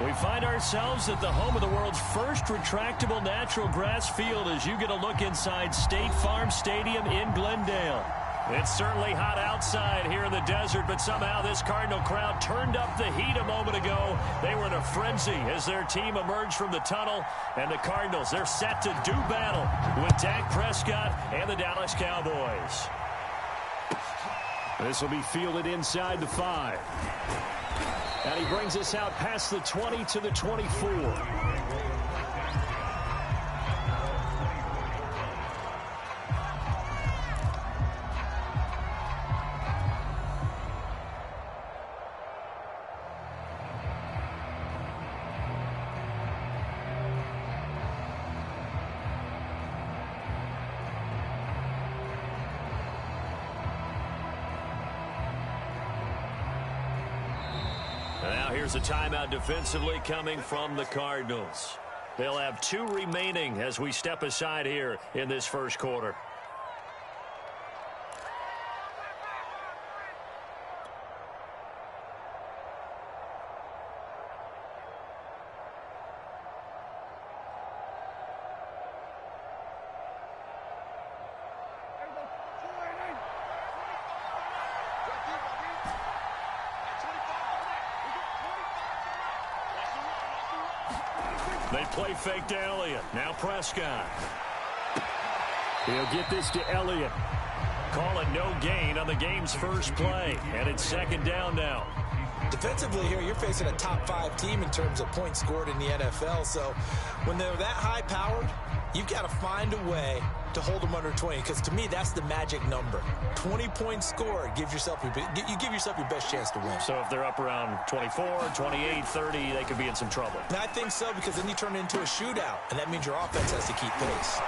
We find ourselves at the home of the world's first retractable natural grass field as you get a look inside State Farm Stadium in Glendale. It's certainly hot outside here in the desert, but somehow this Cardinal crowd turned up the heat a moment ago. They were in a frenzy as their team emerged from the tunnel, and the Cardinals, they're set to do battle with Dak Prescott and the Dallas Cowboys. This will be fielded inside the 5. And he brings us out past the 20 to the 24. Now here's a timeout defensively coming from the Cardinals. They'll have 2 remaining as we step aside here in this first quarter. They play fake to Elliott. Now Prescott. He'll get this to Elliott. Call it no gain on the game's first play. And it's second down now. Defensively here, you're facing a top 5 team in terms of points scored in the NFL. So when they're that high-powered, you've got to find a way to hold them under 20, because to me, that's the magic number. 20 points scored, you give yourself your best chance to win. So if they're up around 24, 28, 30, they could be in some trouble. And I think so, because then you turn it into a shootout, and that means your offense has to keep pace.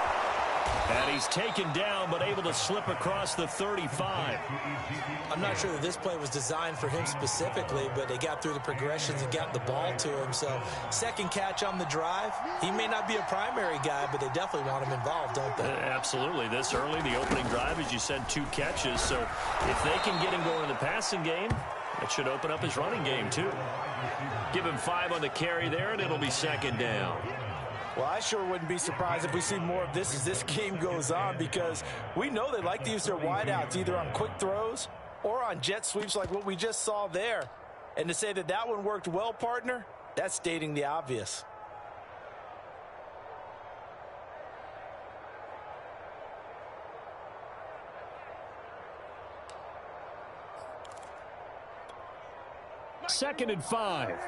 And he's taken down, but able to slip across the 35. I'm not sure that this play was designed for him specifically, but they got through the progressions and got the ball to him. So second catch on the drive. He may not be a primary guy, but they definitely want him involved, don't they? Absolutely. This early, the opening drive, as you said, 2 catches. So if they can get him going in the passing game, it should open up his running game too. Give him 5 on the carry there, and it'll be second down. Well, I sure wouldn't be surprised if we see more of this as this game goes on, because we know they like to use their wideouts either on quick throws or on jet sweeps like what we just saw there. And to say that that one worked well, partner, that's stating the obvious. Second and 5.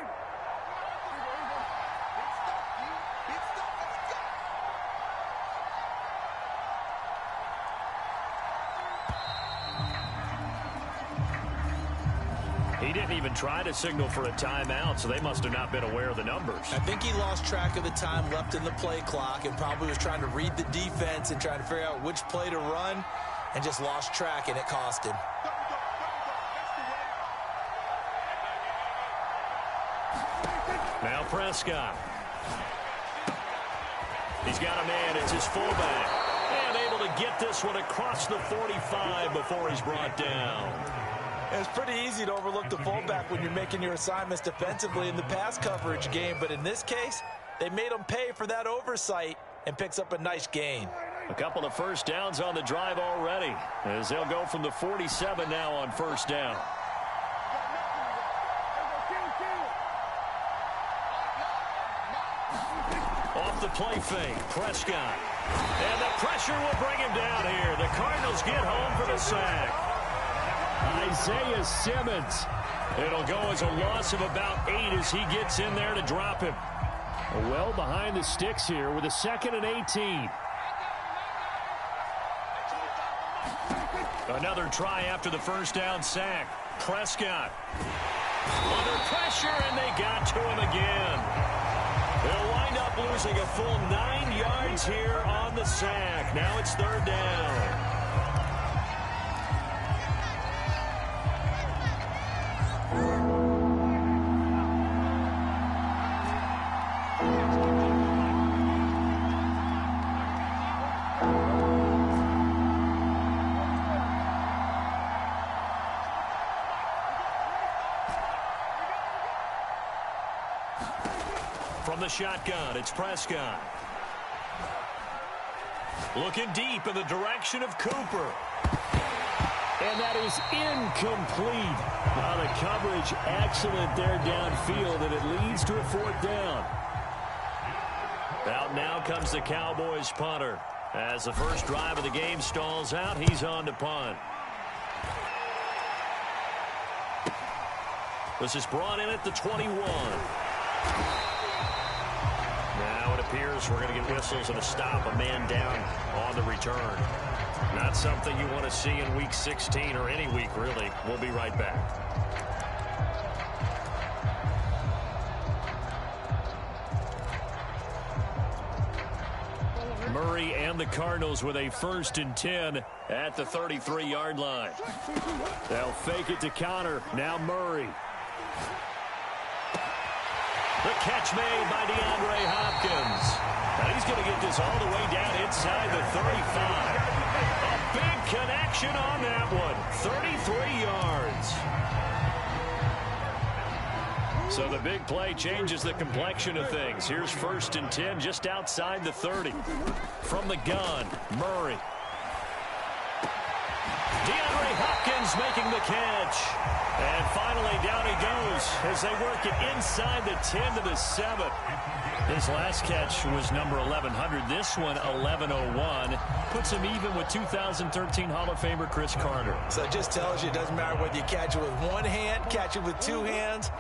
He didn't even try to signal for a timeout, so they must have not been aware of the numbers. I think he lost track of the time left in the play clock and probably was trying to read the defense and trying to figure out which play to run, and just lost track, and it cost him. Now Prescott. He's got a man. It's his fullback. And able to get this one across the 45 before he's brought down. It's pretty easy to overlook the fullback when you're making your assignments defensively in the pass coverage game, but in this case, they made him pay for that oversight and picks up a nice gain. A couple of first downs on the drive already, as they'll go from the 47 now on first down. Off the play fake, Prescott. And the pressure will bring him down here. The Cardinals get home for the sack. Isaiah Simmons. It'll go as a loss of about 8 as he gets in there to drop him. Well behind the sticks here with a 2nd and 18. Another try after the first down sack. Prescott. Under pressure, and they got to him again. They'll wind up losing a full 9 yards here on the sack. Now it's 3rd down. From the shotgun, it's Prescott. Looking deep in the direction of Cooper. And that is incomplete. The coverage excellent there downfield, and it leads to a 4th down. Out now comes the Cowboys punter. As the first drive of the game stalls out, he's on to punt. This is brought in at the 21. Now it appears we're going to get whistles and a stop, a man down on the return. Not something you want to see in Week 16 or any week, really. We'll be right back. Murray and the Cardinals with a 1st and 10 at the 33-yard line. They'll fake it to counter. Now Murray. The catch made by DeAndre Hopkins. Now he's going to get this all the way down inside the 35. A big connection on that one. 33 yards. So the big play changes the complexion of things. Here's 1st and 10 just outside the 30. From the gun, Murray. DeAndre Hopkins making the catch. And finally down he goes as they work it inside the 10 to the 7. His last catch was number 1100. This one, 1101. Puts him even with 2013 Hall of Famer Chris Carter. So it just tells you it doesn't matter whether you catch it with one hand, catch it with two hands.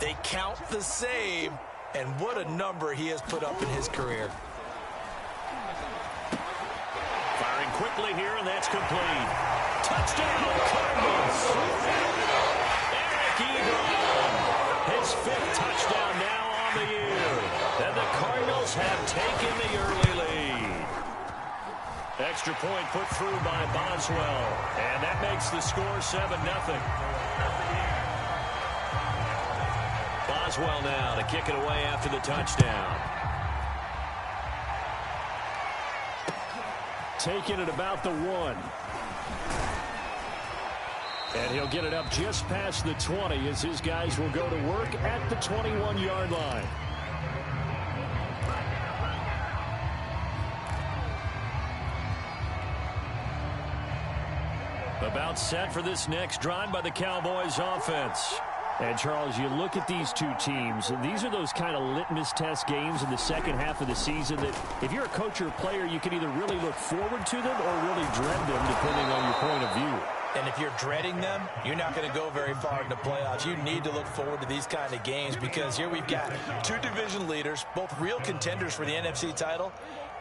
They count the same. And what a number he has put up in his career. Firing quickly here, and that's complete. Touchdown, Cardinals. Eric Ebron. His 5th touchdown now on the year. And the Cardinals have taken the early lead. Extra point put through by Boswell. And that makes the score 7-0. Boswell now to kick it away after the touchdown. Taking it about the 1. And he'll get it up just past the 20 as his guys will go to work at the 21-yard line. About set for this next drive by the Cowboys offense. And, Charles, you look at these two teams, and these are those kind of litmus test games in the second half of the season that if you're a coach or a player, you can either really look forward to them or really dread them, depending on your point of view. And if you're dreading them, you're not going to go very far in the playoffs. You need to look forward to these kind of games because here we've got 2 division leaders, both real contenders for the NFC title.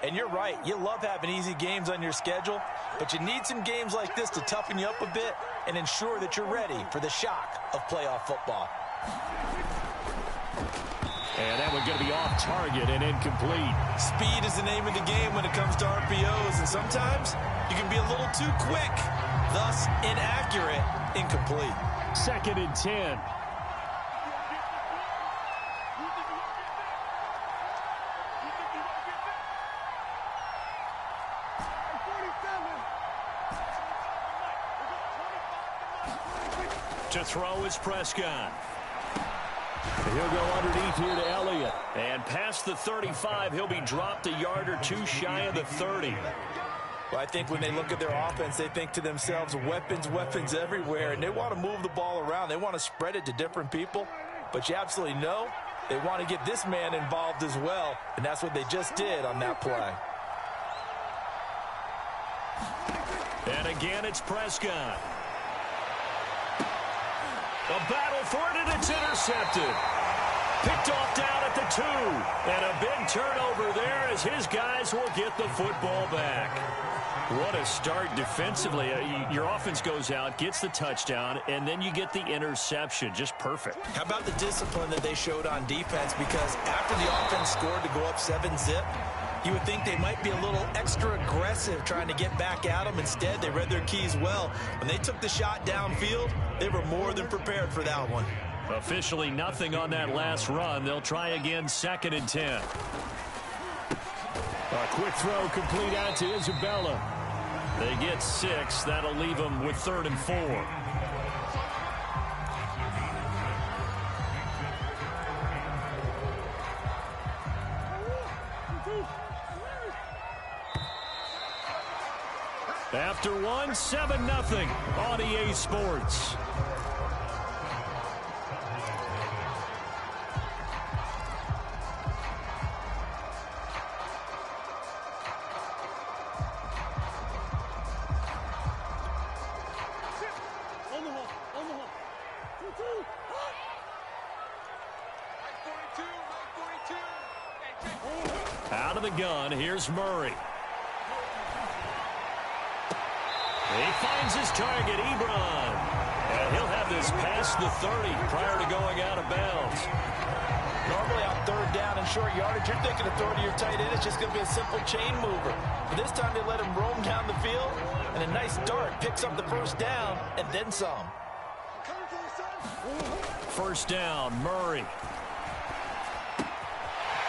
And you're right, you love having easy games on your schedule, but you need some games like this to toughen you up a bit and ensure that you're ready for the shock of playoff football. And that one's going to be off target and incomplete. Speed is the name of the game when it comes to RPOs, and sometimes you can be a little too quick, thus inaccurate, incomplete. 2nd and 10. To throw is Prescott. He'll go underneath here to Elliott. And past the 35, he'll be dropped a yard or two shy of the 30. Well, I think when they look at their offense, they think to themselves, weapons, weapons everywhere, and they want to move the ball around. They want to spread it to different people, but you absolutely know they want to get this man involved as well, and that's what they just did on that play. And again, it's Prescott. A battle for it, and it's intercepted. Picked off down at the 2. And a big turnover there as his guys will get the football back. What a start defensively. Your offense goes out, gets the touchdown, and then you get the interception. Just perfect. How about the discipline that they showed on defense? Because after the offense scored to go up 7-zip, you would think they might be a little extra aggressive trying to get back at them. Instead, they read their keys well. When they took the shot downfield, they were more than prepared for that one. Officially nothing on that last run. They'll try again 2nd and 10. A quick throw complete out to Isabella. They get 6. That'll leave them with 3rd and 4. After one, 7-0 on EA Sports. Out of the gun, here's Murray. He finds his target, Ebron. And he'll have this past the 30 prior to going out of bounds. Normally on third down and short yardage, you're thinking of throwing to your tight end. It's just going to be a simple chain mover. But this time they let him roam down the field, and a nice dart picks up the first down and then some. First down, Murray.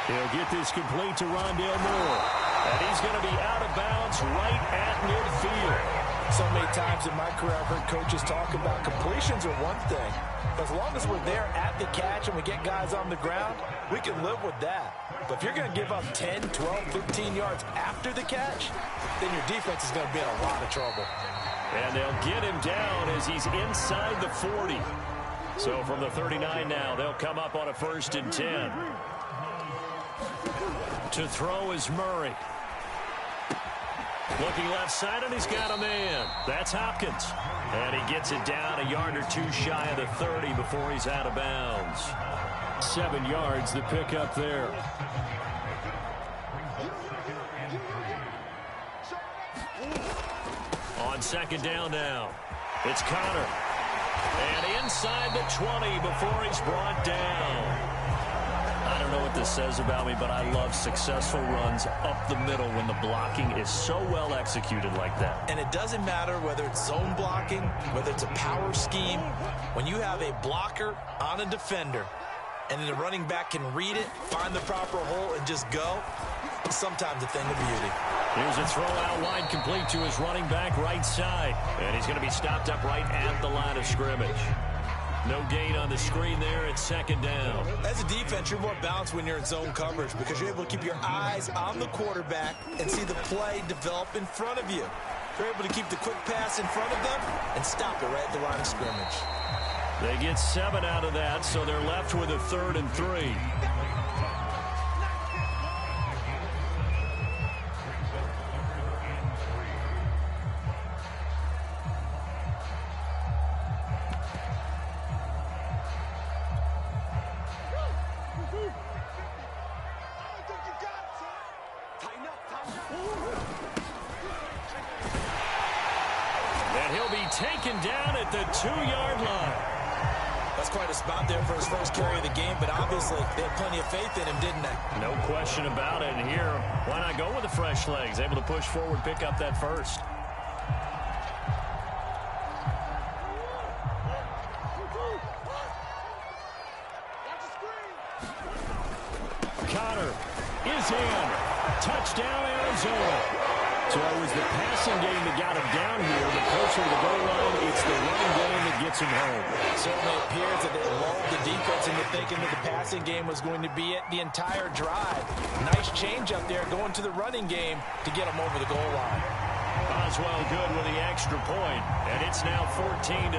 He'll get this complete to Rondale Moore. And he's going to be out of bounds right at midfield. So many times in my career, I've heard coaches talk about completions are one thing. But as long as we're there at the catch and we get guys on the ground, we can live with that. But if you're going to give up 10, 12, 15 yards after the catch, then your defense is going to be in a lot of trouble. And they'll get him down as he's inside the 40. So from the 39 now, they'll come up on a 1st and 10. To throw is Murray. Looking left side, and he's got a man. That's Hopkins. And he gets it down a yard or two shy of the 30 before he's out of bounds. 7 yards, the pickup there. On second down now, it's Connor. And inside the 20 before he's brought down. I don't know what this says about me, but I love successful runs up the middle when the blocking is so well executed like that. And it doesn't matter whether it's zone blocking, whether it's a power scheme. When you have a blocker on a defender, and then the running back can read it, find the proper hole, and just go, it's sometimes a thing of beauty. Here's a throw out wide complete to his running back right side. And he's going to be stopped up right at the line of scrimmage. No gain on the screen there at second down. As a defense, you're more balanced when you're in zone coverage because you're able to keep your eyes on the quarterback and see the play develop in front of you. You're able to keep the quick pass in front of them and stop it right at the line of scrimmage. They get 7 out of that, so they're left with a 3rd and 3. Taken down at the 2-yard line. That's quite a spot there for his first carry of the game, but obviously they had plenty of faith in him, didn't they? No question about it. And here, why not go with the fresh legs? Able to push forward, pick up that first. Connor is in. Touchdown, Arizona. So it was the passing game that got him down here. The closer to the goal line, it's the running game that gets him home. It certainly appears that they lulled the defense into thinking that the passing game was going to be it the entire drive. Nice change up there going to the running game to get him over the goal line. Boswell good with the extra point, and it's now 14-0.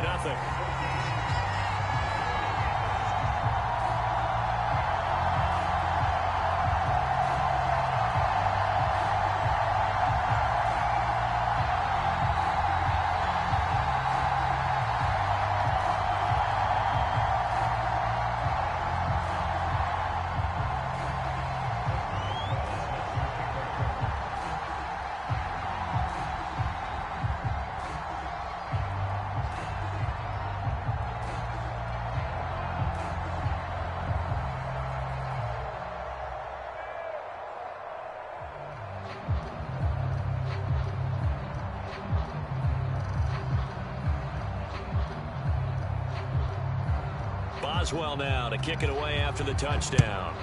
Boswell now to kick it away after the touchdown.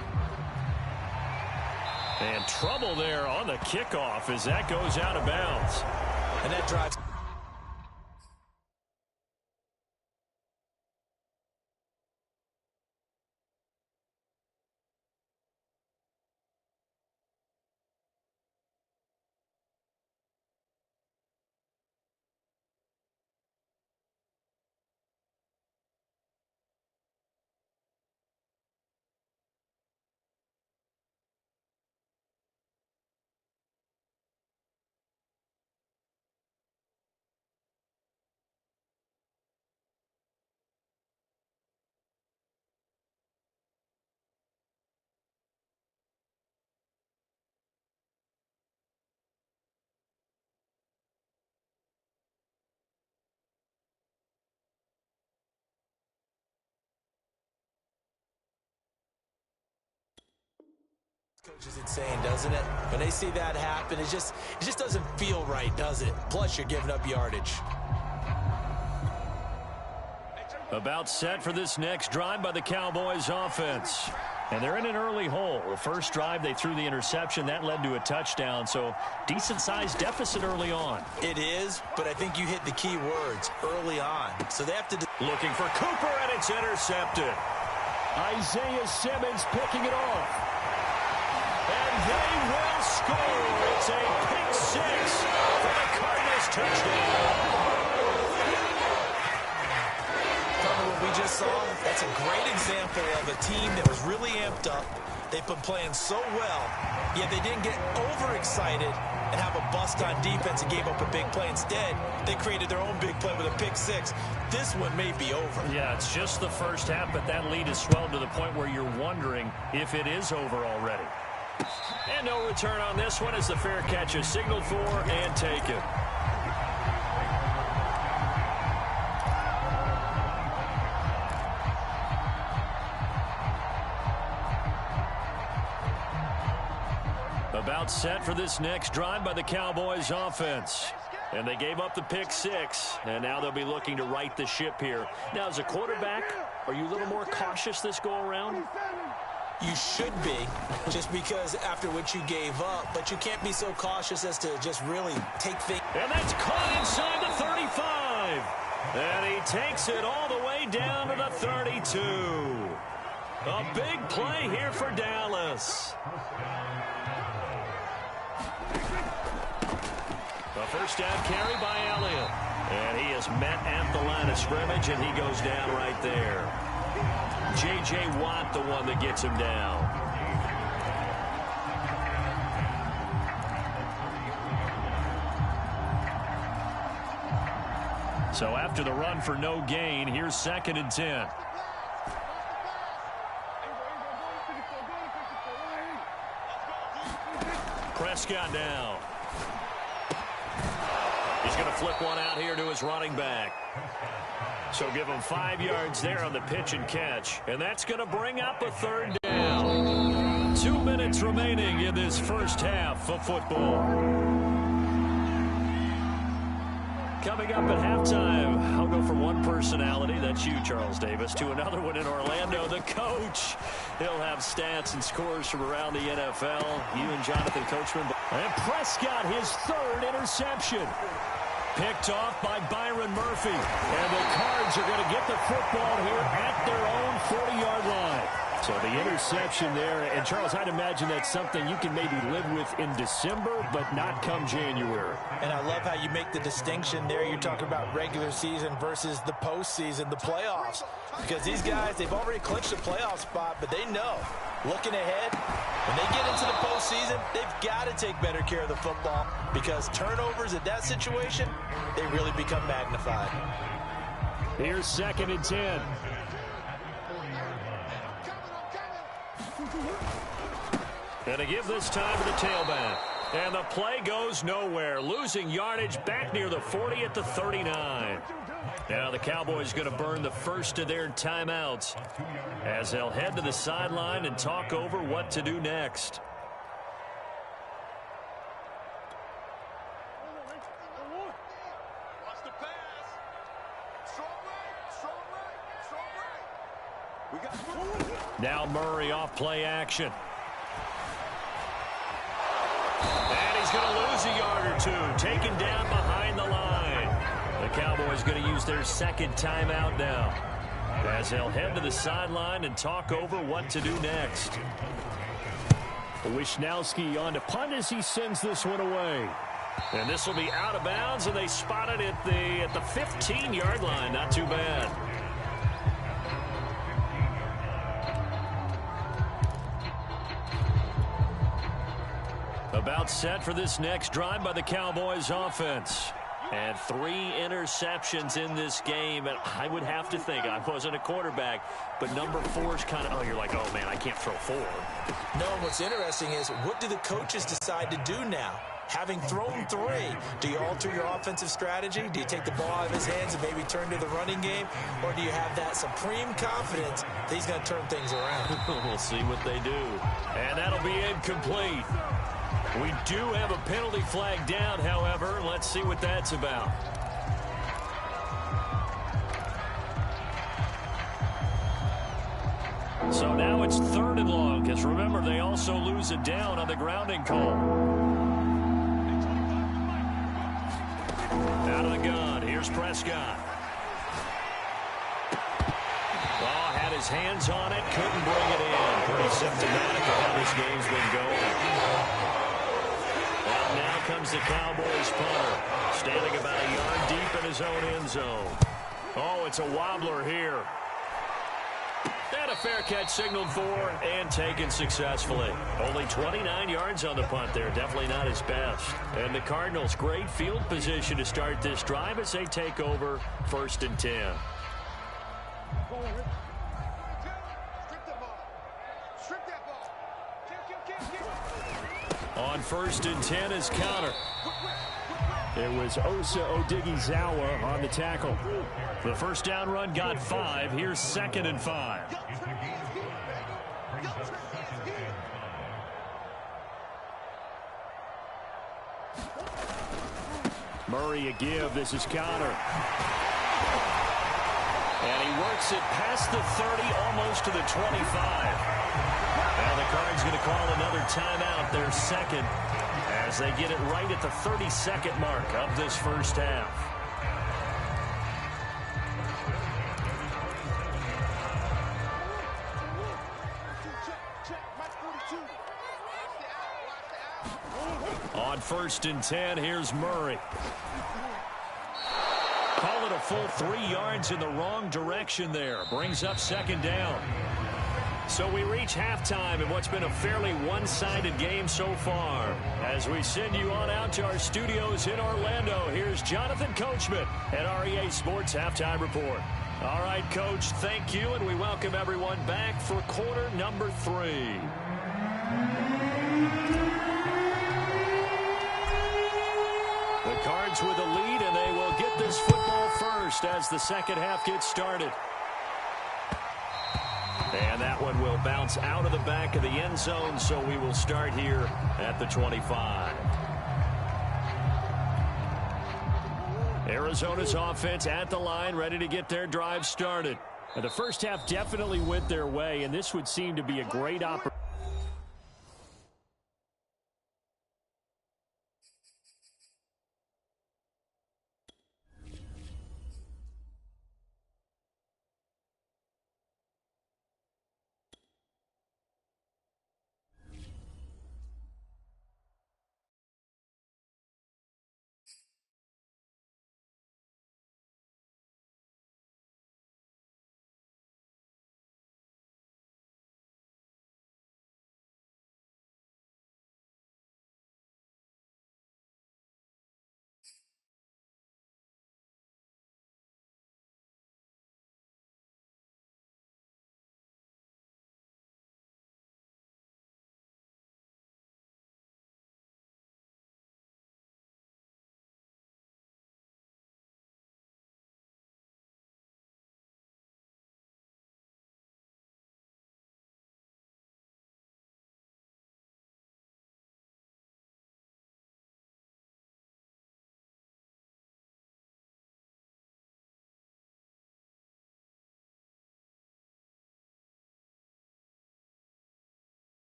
And trouble there on the kickoff as that goes out of bounds. And that drives Coach is insane, doesn't it? When they see that happen, it just doesn't feel right, does it? Plus, you're giving up yardage. About set for this next drive by the Cowboys offense. And they're in an early hole. The first drive, they threw the interception. That led to a touchdown, so decent-sized deficit early on. It is, but I think you hit the key words, early on. So they have to... Looking for Cooper, and it's intercepted. Isaiah Simmons picking it off. And they will score. It's a pick six for the Cardinals touchdown. What we just saw, that's a great example of a team that was really amped up. They've been playing so well, yet they didn't get overexcited and have a bust on defense and gave up a big play. Instead, they created their own big play with a pick six. This one may be over. Yeah, it's just the first half, but that lead has swelled to the point where you're wondering if it is over already. And no return on this one as the fair catch is signaled for and taken. About set for this next drive by the Cowboys offense. And they gave up the pick six, and now they'll be looking to right the ship here. Now, as a quarterback, are you a little more cautious this go-around? You should be, just because after what you gave up, but you can't be so cautious as to just really take things. And that's caught inside the 35. And he takes it all the way down to the 32. A big play here for Dallas. A first down carry by Elliott. And he is met at the line of scrimmage, and he goes down right there. J.J. Watt, the one that gets him down. So after the run for no gain, here's 2nd and 10. Prescott down. He's going to flip one out here to his running back. So give him 5 yards there on the pitch and catch. And that's going to bring up a 3rd down. 2 minutes remaining in this first half of football. Coming up at halftime, I'll go from one personality, that's you, Charles Davis, to another one in Orlando, the coach. He'll have stats and scores from around the NFL. You and Jonathan Coachman. And Prescott, his 3rd interception. Picked off by Byron Murphy. And the Cards are going to get the football here at their own 40-yard line. So the interception there. And, Charles, I'd imagine that's something you can maybe live with in December, but not come January. And I love how you make the distinction there. You're talking about regular season versus the postseason, the playoffs. Because these guys, they've already clinched a playoff spot, but they know, looking ahead, when they get into the postseason, they've got to take better care of the football because turnovers at that situation, they really become magnified. Here's 2nd and 10. And to give this time to the tailback. And the play goes nowhere. Losing yardage back near the 40 at the 39. Now the Cowboys going to burn the first of their timeouts as they'll head to the sideline and talk over what to do next. Now Murray off play action. And he's going to lose a yard or two. Taken down behind the line. The Cowboys going to use their 2nd timeout now as they'll head to the sideline and talk over what to do next. Wishnowski on to punt as he sends this one away. And this will be out of bounds, and they spot it at the 15-yard line. Not too bad. About set for this next drive by the Cowboys offense. And 3 interceptions in this game. And I would have to think, I wasn't a quarterback, but number 4 is kind of, oh, you're like, oh, man, I can't throw 4. No, what's interesting is, what do the coaches decide to do now? Having thrown 3, do you alter your offensive strategy? Do you take the ball out of his hands and maybe turn to the running game? Or do you have that supreme confidence that he's going to turn things around? We'll see what they do. And that'll be incomplete. We do have a penalty flag down, however. Let's see what that's about. So now it's 3rd and long, because remember, they also lose it down on the grounding call. Out of the gun, here's Prescott. Oh, had his hands on it, couldn't bring it in. Pretty symptomatic of how this game's been going. Well, now comes the Cowboys punter, standing about a yard deep in his own end zone. Oh, it's a wobbler here. And a fair catch signaled for and taken successfully. Only 29 yards on the punt there. Definitely not his best. And the Cardinals, great field position to start this drive as they take over 1st and 10. On 1st and 10 is counter. It was Osa Odighizuwa on the tackle. The first down run got 5. Here's 2nd and 5. Murray a give. This is counter. And he works it past the 30, almost to the 25. And the Cards going to call another timeout, their 2nd, as they get it right at the 32nd mark of this first half. On 1st and 10, here's Murray. Call it a full 3 yards in the wrong direction there. Brings up 2nd down. So we reach halftime in what's been a fairly one-sided game so far. As we send you on out to our studios in Orlando, here's Jonathan Coachman at REA Sports Halftime Report. All right, Coach, thank you, and we welcome everyone back for quarter number 3. The Cards with the lead, and they will get this football first as the second half gets started. And that one will bounce out of the back of the end zone, so we will start here at the 25. Arizona's offense at the line, ready to get their drive started. And the first half definitely went their way, and this would seem to be a great opportunity.